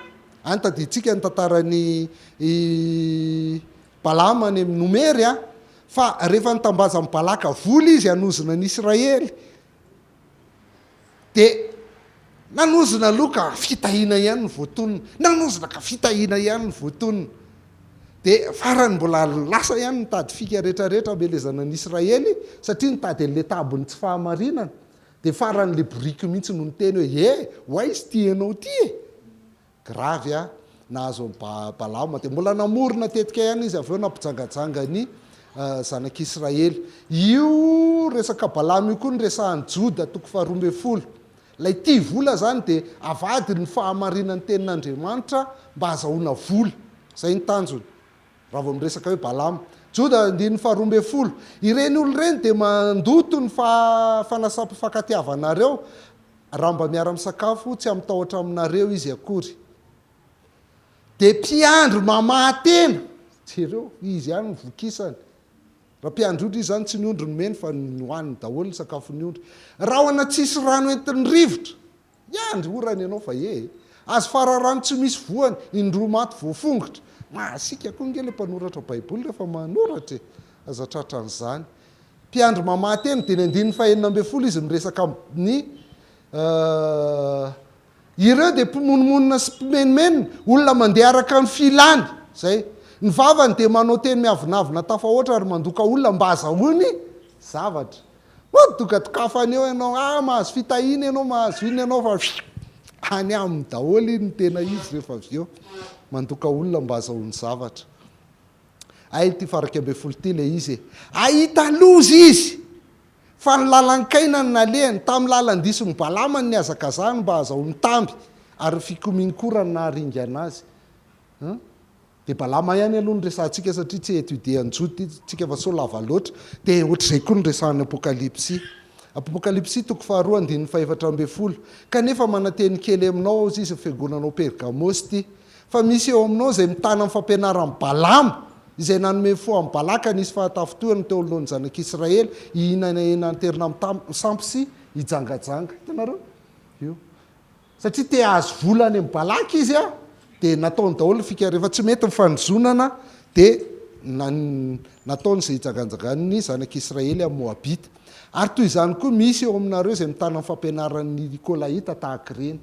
any taditsika ny tantarany Balama any amin'ny Nomery a fa rehefa nitambaza amin'ny Balaka vola izy hanozona ny Israely dia nanozona aloha ka fitahina ihany ny voatonona nanozona ka fitahina ihany ny voatonona dia farany mbola lasa ihany nitady fika rehetrarehetra amelezana ny Israely satria nitady an'le tabony tsy fahamarinana dia faran'le boriky mihitsy no niteny hoe hoay izy ty ianao ty e gravy a nahazo Balama dia mbola namorona tetika ihany izy avy eo nampijangajanga ny zanak'Israely io resaka Balama io koa ny resahan'ny Joda toko 12 lay tia vola zany dia avady ny fahamarinan'ny tenin'Andriamanitra mba azahoana vola zay ny tanjony raha vao miresaka hoe Balama Joda andiny 12 ireny olo ireny dia mandoto ny fanasam-pakatiavanareo raha mba miara-misakafo tsy amitahotra aminareo izy akory dia mpiandro mamatena jereo izy ihany ny vokisany raha mpiandro ondry izy zany tsy niondro ny meny fa nohaniny daholo ny sakafo ny ondry raha hoana tsisy rano entiny rivotra iandry orany ianao fa azo fararano tsy misy voany indroa maty voafongotra masika koa nge le mpanoratra baiboly rehefa manoratra azatratranyzany mpiandro mamaty eny de ny andininy fahenina ambe folo izy miresaka ny ireo de mpimonomonina sy mpimenimenina olona mandeha araka ny filany zay ny vavany de manao teny miavinavina tafahoatra ary mandoka olona mba azahoany zavatra dokatokafany eo ianao mahazo fitahina ianao mahazo iny ianao fa any amin'ny daholy iny tena izy rehefa avy eo mandoka olona mba azahoany zavatra ty faraky ambe folo ty le izy ahita lozy izy fa ny lalankainany nalehany tamin'ny lalandiso ny balamany ny azakazahany mba azahoany tamby ary fikominkorany naharinga anazy de balama ihany aloha ny resantsika satria tsy étudie anjoty tsika fa so lava loatra de ohatr'izay koa ny resan'ny apokalypsy toko faharoa andininy faefatra ambe folo kanefa manateny kely aminao izy izy fiangonanao pergamos ty fa misy eo aminao zay mitana amin'ny fampianaran'ny balama izay nanome fo amin'ny balaka nisy fahatafotoany teo alohan'ny zanak'Israely ihinanaenanterina sampy sy ijangajanga hitanareo io satria te azo volany amin'ny balaka izy de nataony daholo rehefa tsy mety mifanizonana de nataony zay ijanganjangany zanak'Israely amin'ny Moabita ary toy izany koa misy eo aminareo zay mitana amin'ny fampianaran'ny Nikolaita tahaka ireny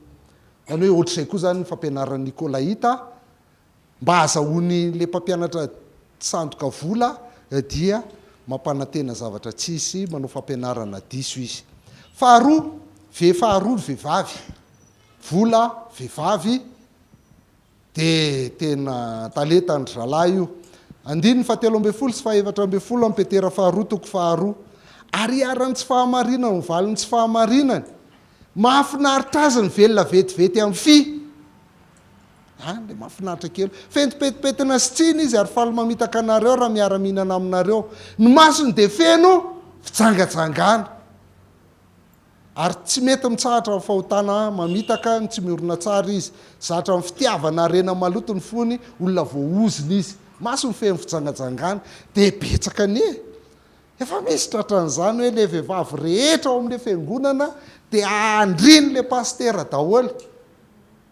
zany hoe ohatr'izay koa zany ny fampianaran'ny Nikolaita mba azahoany le mpampianatra sandoka vola dia mampanantena zavatra tsisy manao fampianarana diso izy faharoa vehivavy vola vehivavy de tena taleta ny zalahy io andininy fahatelo ambe folo sy fahaefatra ambe folo amin'ny petera faharoa toko faharoa ary arany tsy fahamarinany ny valiny tsy fahamarinany mahafinaritra azy ny velona vetivety amin'ny fi le mahafinaritra kely fentipetipetina sy tsiny izy ary faly mamitaka anareo raha miara-mihinana aminareo ny masony de feno fijangajangana ary tsy mety mitsahatra ny fahotana mamitaka ny tsy miorona tsara izy zatra amin'ny fitiavana rena maloto ny fony olona voaoziny izy maso ny feno fijangajangana de betsaka ny efa misy tratran'izany hoe le vehivavy rehetra ao amin'le fiangonana de andriny le pastera daholo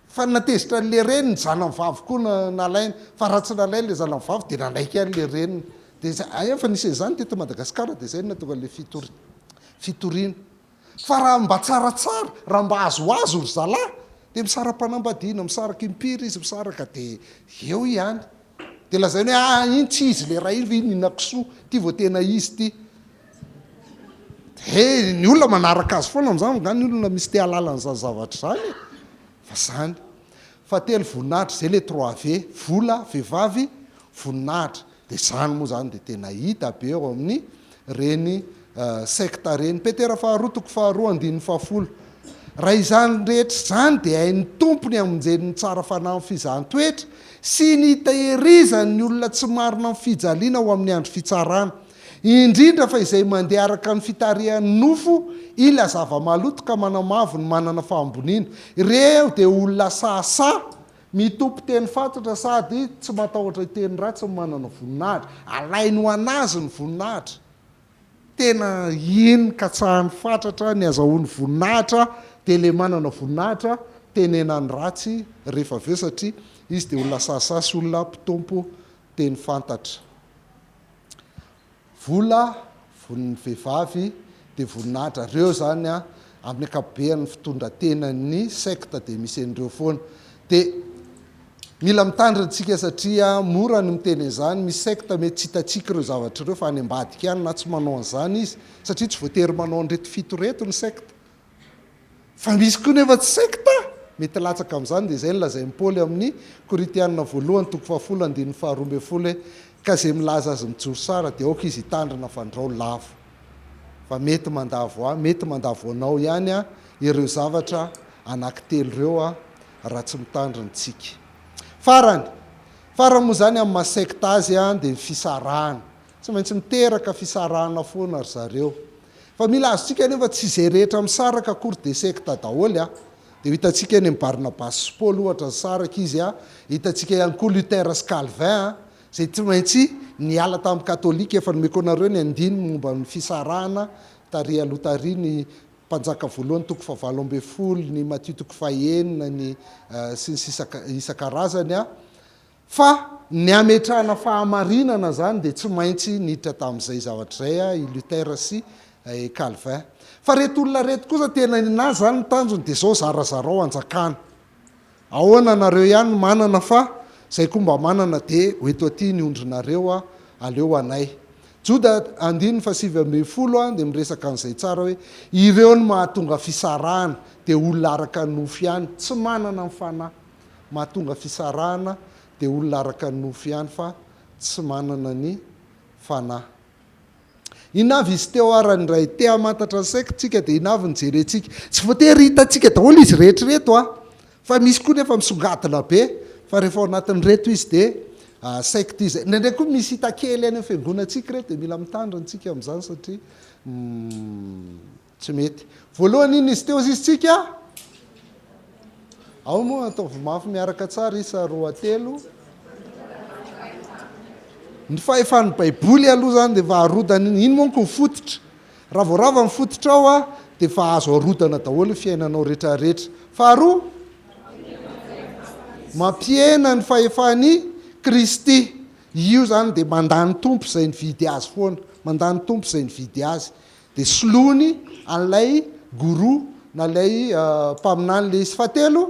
fa natezitra n'le reny ny zanany vavy koa nalainy fa raha tsy nalainy le zanany vavy de nalaika an'le reniny de efa nisy zany teto Madagasikara de zay natonga le fitoriana fa raha mba tsaratsara raha mba azoazo ry zalahy de misara-panambadiana misaraka impiry izy misaraka de eo ihany de lazainy hoe iny tsy izy le raha iny inakisoa ty vo tena izy ty de ny olona manaraka azy foana am'zany ngany ny olona misy te alalan'zany zavatra zany fa zany fahatelo voninahitra zay le 3V vola vehivavy voninahitra de zany moa zany de tena hita be eo amin'ny reny secta reny petera faharoa toko faharoa andininy fahafolo raha izany rehetra zany de hain'ny tompony amonjen'ny tsara fanahy fizahn-toetra sy ny hitahirizany ny olona tsy marina amin'ny fijaliana ho amin'ny andro fitsarana indrindra fa izay mandeha araka ny fitarihan'ny nofo ila zava-maloto ka manamavo ny manana fahamboniana ireo de olona sasa mitompo teny fatotra sady tsy matahotra teny ratsy ny manana voninahitra alainy ho anazy ny voninahitra tena iny ka tsahany fatratra ny azahoany voninahitra de le manana voninahitra tenenany ratsy rehefa aveo satria izy de olona sasa sy olona mpitompo teny fantatra vola vehivavy de voninahitra reo zany amin'ny akapobeany fitondrantenany secta de misy an'ireo foana de mila mitandritsika satria mora ny miteny an'izany misy secta mety tsy hitatsika ireo zavatra ireo fa any ambadika any na tsy manao an'izany izy satria tsy voatery manao an'reto fito reto ny secta fa misy koa nefa tsy secta mety latsaka amin'izany de zay nylazay Paoly amin'ny Koritianina voalohany toko fahafolo andininy faharoa ambe folo ka zay milaza azy mijoro sara de aoka izy hitandrina fandrao lavo fa mety mandavo anao ihany ireo zavatra anankitelo reo raha tsy mitandrintsika farany moa zany amin'ny masekta azy de ny fisarahana tsy maintsy miteraka fisarahana foana ry zareo fa mila azotsika nefa tsy zay rehetra misaraka akory de sekta daholy de hitatsika eny amin'ny Barnabas sy Paul ohatra saraka izy hitatsika ihany koa Luther sy Calvin zay tsy maintsy niala tamin'ny katolika efa nomeko anareo ny andininy momba ny fisarahana tary aloha tary ny mpanjaka voalohany toko fa 7 ny Matthieu toko fahenina ny sy ny isan-karazany a fa ny ametrahana fahamarinana zany dia tsy maintsy niditra tamin'izay zavatra zay a i Luther sy Calvin fa reto olona reto kosa tena ninazy zany ny tanjony dia zao zarazarao anjakana ahoana nareo ihany manana fa zay koa mba manana dia hoeto aty ny ondrinareo a aleo anay Joda 10:20 dia miresaka an'izay tsara hoe ireo ny mahatonga fisarahana dia olona araka ny nofo ihany tsy manana ny fanahy mahatonga fisarahana dia olona araka ny nofo ihany fa tsy manana ny fanahy inavy izy teo arany ray te hamantatra ny saikitsika dia inavy ny jerentsika tsy voatery hitantsika daholo izy rehetrareto a fa misy koa nefa misongadina be fa rehefa ao anatin'ny reto izy dia saikity izay ndraindray koa misy hita kely any fiangonantsika reto dia mila mitandra antsika amin'izany satria tsy mety voalohany iny izy teo zizitsika ao moa ataovy mafy miaraka tsara isa 2 ny fahefan'ny baiboly aloha zany dia vaharodana iny monko mifototra raha voarava mifototra ao a dia fa azo arodana daholo fiainanao rehetrarehetra faharoa mampiena ny fahefany Kristy io zany dia mandany tompo izay nividy azy foana mandany tompo izay nividy azy dia soloany an'ilay goro na ilay mpaminany le izy fahatelo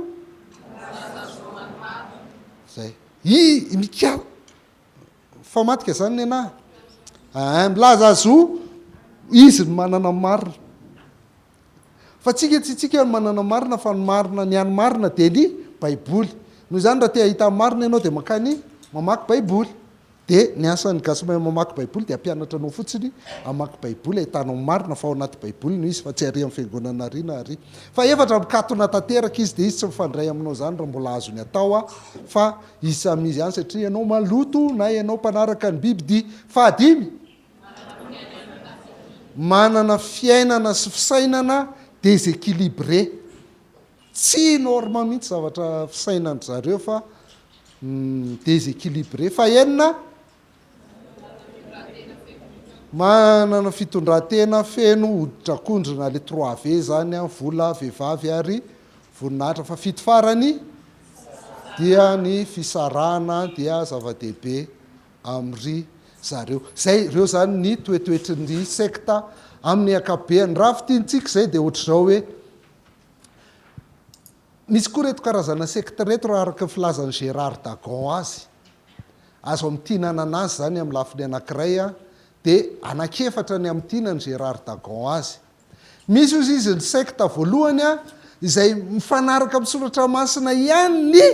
zay mika fa matika zany ny anahy milaza azy o izy ny manana marina fa tsika tsy tsika ny manana marina fa ny marina ny any marina dia ny baiboly noho izany raha te ahita marina ianao dia makany mamaky baiboly dia ny asan'ny gasomay mamaky baiboly dia ampianatra anao fotsiny amaky baiboly ahitanao marina fa ao anaty baiboly no izy fa tsy ary amin'ny fiangonana ariana ary fa efatra mikatona tanteraka izy dia izy tsy mifandray aminao zany raha mbola azony atao a fa izy samizy ihany satria ianao maloto na ianao mpanaraka ny bibidia fahadimy manana fiainana sy fisainana déséquilibré tsy norma mihitsy zavatra fisainany zareo fa déséquilibré fa enina manana fitondran-tena feno hoditra-kondrona le 3V zany a vola vehivavy ary voninahitra fa fito farany dia ny fisarahana dia zava-dehibe amry zareo zay reo zany ny toetoetrin'ny sekta amin'ny akabeany raha fitiantsika zay dia ohatr'izao hoe misy koa reto karazana sekta reto raha araka filazan'ny Gérard Dagon azy azo amin'tinana anazy zany amin'ny lafiny anankiray a dia anakefatra ny amin'tinany Gérard Dagon azy misy ozy izy ny sekta voalohany a izay mifanaraka amin'ny soratra masina ihany ny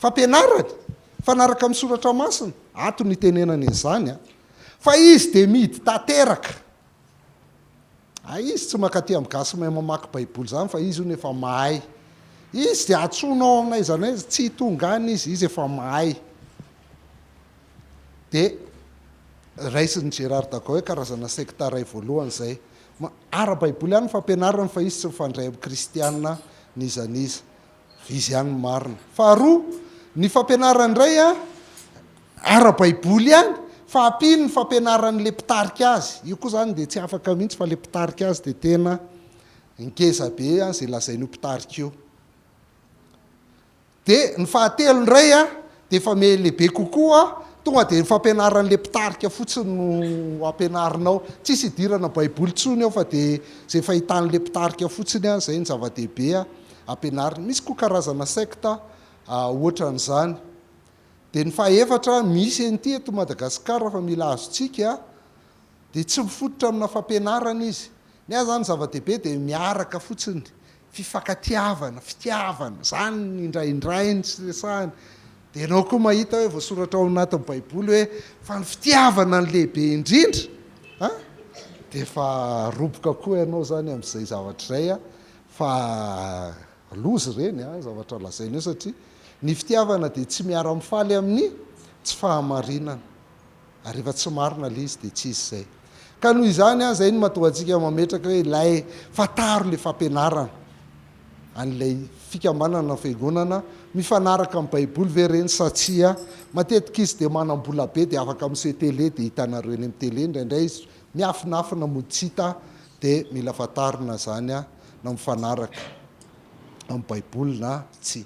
fampianarany fanaraka amin'ny soratra masina ato ny tenenany izany a fa izy dia mihidy tanteraka izy tsy makaty amin'ny gasy mahay mamaky baiboly zany fa izy io ny efa mahay izy dia atsonao aminay zany hoe tsy hitongany izy efa mahay dia raisiny Gérard Dagon hoe karazana sekta ray voalohany zay ara-baiboly ihany fampianarany fa izy tsy mifandray amin'ny kristianina nizaniza izy ihany marina faharoa ny fampianarany ray a ara-baiboly ihany fa ampiny ny fampianaran'le mpitarika azy io koa zany dia tsy afaka mihitsy fa le mpitarika azy dia tena ngeza be a zay lazain'io mpitarika io dia ny fahatelony ray a dia efa melehibe kokoa tonga dia ny fampianaran'le mpitarika fotsiny no ampianarinao tsisy hidirana baiboly tsony ao fa dia zay fahitan'le mpitarika fotsiny a zay ny zava-dehibe a ampianariny misy koa karazana sekta ohatran'izany dia ny fahaefatra misy an'ity eto Madagasikara fa mila azontsika dia tsy mifototra amina fampianarana izy ny ahy zany zava-dehibe dia miaraka fotsiny fifankatiavana fitiavana zany indraindrainy sy resahany dia ianao koa mahita hoe voasoratra ao anatin'ny baiboly hoe fa ny fitiavana ny lehibe indrindra dia fa roboka koa ianao zany amin'izay zavatra izay a fa lozy ireny zavatra lazaina eo satria ny fitiavana dia tsy miara-mifaly amin'ny tsy fahamarinana ary efa tsy marina le izy dia tsy izy zay ka noho izany a zay ny mahatonga antsika mametraka hoe ilay fataro le fampianarana an'ilay fikambanana fiangonana mifanaraka amin'ny baiboly ve reny satsia matetika izy dia manam-bola be dia afaka miseho tele dia hitanareo eny amin'ny tele indraindray izy miafinafina mody tsy hita dia mila fatarina zany a na mifanaraka amin'ny baiboly na tsy